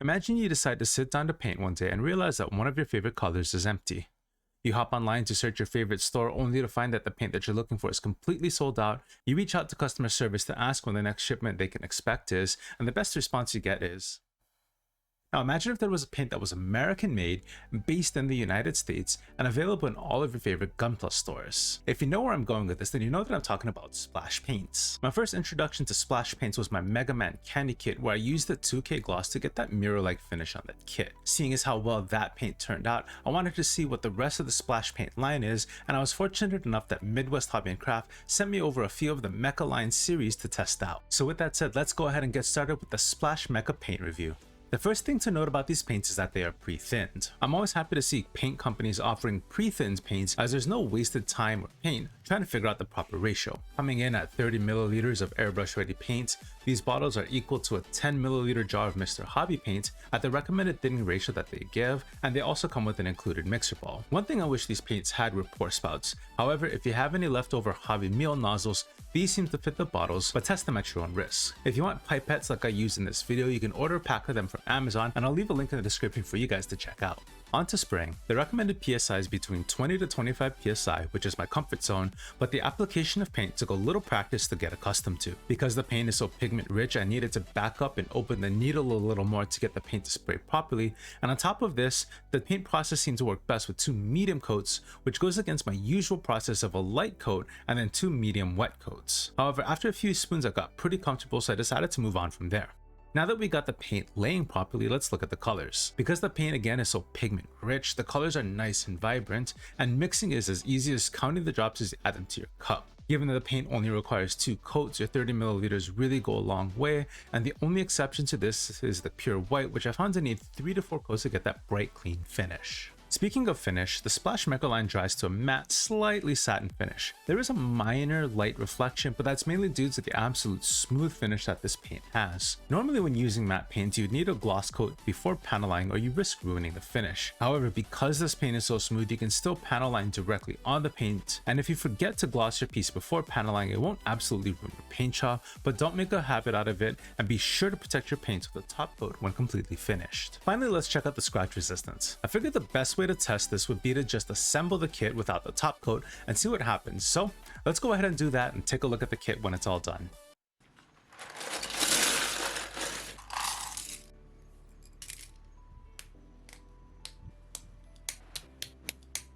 Imagine you decide to sit down to paint one day and realize that one of your favorite colors is empty. You hop online to search your favorite store only to find that the paint that you're looking for is completely sold out. You reach out to customer service to ask when the next shipment they can expect is, and the best response you get is, now imagine if there was a paint that was American made, based in the United States, and available in all of your favorite Gunpla stores. If you know where I'm going with this, then you know that I'm talking about Splash Paints. My first introduction to Splash Paints was my Mega Man Candy Kit, where I used the 2K gloss to get that mirror-like finish on that kit. Seeing as how well that paint turned out, I wanted to see what the rest of the Splash Paint line is, and I was fortunate enough that Midwest Hobby & Craft sent me over a few of the Mecha line series to test out. So with that said, let's go ahead and get started with the Splash Mecha Paint review. The first thing to note about these paints is that they are pre-thinned. I'm always happy to see paint companies offering pre-thinned paints, as there's no wasted time or paint trying to figure out the proper ratio. Coming in at 30 milliliters of airbrush ready paint, these bottles are equal to a 10 milliliter jar of Mr. Hobby paint at the recommended thinning ratio that they give, and they also come with an included mixer ball. One thing I wish these paints had were pour spouts. However, if you have any leftover Hobby meal nozzles, these seem to fit the bottles, but test them at your own risk. If you want pipettes like I used in this video, you can order a pack of them from Amazon, and I'll leave a link in the description for you guys to check out. On to spraying. The recommended PSI is between 20 to 25 PSI, which is my comfort zone, but the application of paint took a little practice to get accustomed to. Because the paint is so pigment rich, I needed to back up and open the needle a little more to get the paint to spray properly, and on top of this, the paint process seemed to work best with 2 medium coats, which goes against my usual process of a light coat and then 2 medium wet coats. However, after a few spoons I got pretty comfortable, so I decided to move on from there. Now that we got the paint laying properly, let's look at the colors. Because the paint again is so pigment rich, the colors are nice and vibrant, and mixing is as easy as counting the drops as you add them to your cup. Given that the paint only requires 2 coats, your 30 milliliters really go a long way, and the only exception to this is the pure white, which I found to need 3 to 4 coats to get that bright clean finish. Speaking of finish, the Splash Mecha line dries to a matte, slightly satin finish. There is a minor light reflection, but that's mainly due to the absolute smooth finish that this paint has. Normally when using matte paints, you'd need a gloss coat before panel lining or you risk ruining the finish. However, because this paint is so smooth, you can still panel line directly on the paint, and if you forget to gloss your piece before panel lining, it won't absolutely ruin your paint job, but don't make a habit out of it, and be sure to protect your paints with a top coat when completely finished. Finally, let's check out the scratch resistance. I figured the best way to test this would be to just assemble the kit without the top coat and see what happens. So let's go ahead and do that and take a look at the kit when it's all done.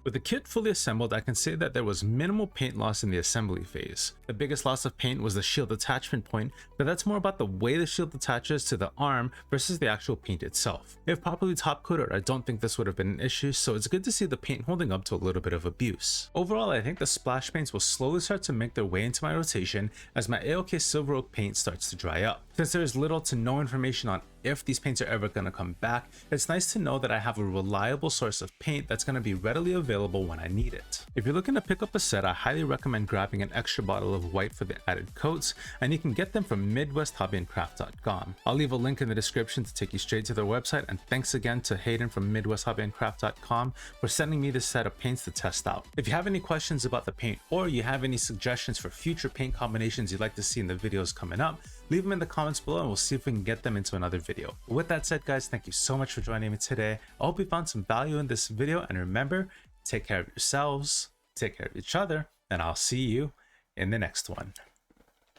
With the kit fully assembled, I can say that there was minimal paint loss in the assembly phase. The biggest loss of paint was the shield attachment point, but that's more about the way the shield attaches to the arm versus the actual paint itself. If properly top coated, I don't think this would have been an issue, so it's good to see the paint holding up to a little bit of abuse. Overall, I think the splash paints will slowly start to make their way into my rotation as my AOK Silver Oak paint starts to dry up. Since there is little to no information on if these paints are ever going to come back, it's nice to know that I have a reliable source of paint that's going to be readily available when I need it. If you're looking to pick up a set, I highly recommend grabbing an extra bottle of white for the added coats, and you can get them from MidwestHobbyandCraft.com. I'll leave a link in the description to take you straight to their website, and thanks again to Hayden from MidwestHobbyandCraft.com for sending me this set of paints to test out. If you have any questions about the paint, or you have any suggestions for future paint combinations you'd like to see in the videos coming up, leave them in the comments below and we'll see if we can get them into another video. But with that said, guys, thank you so much for joining me today. I hope you found some value in this video, and remember, take care of yourselves, take care of each other, and I'll see you in the next one.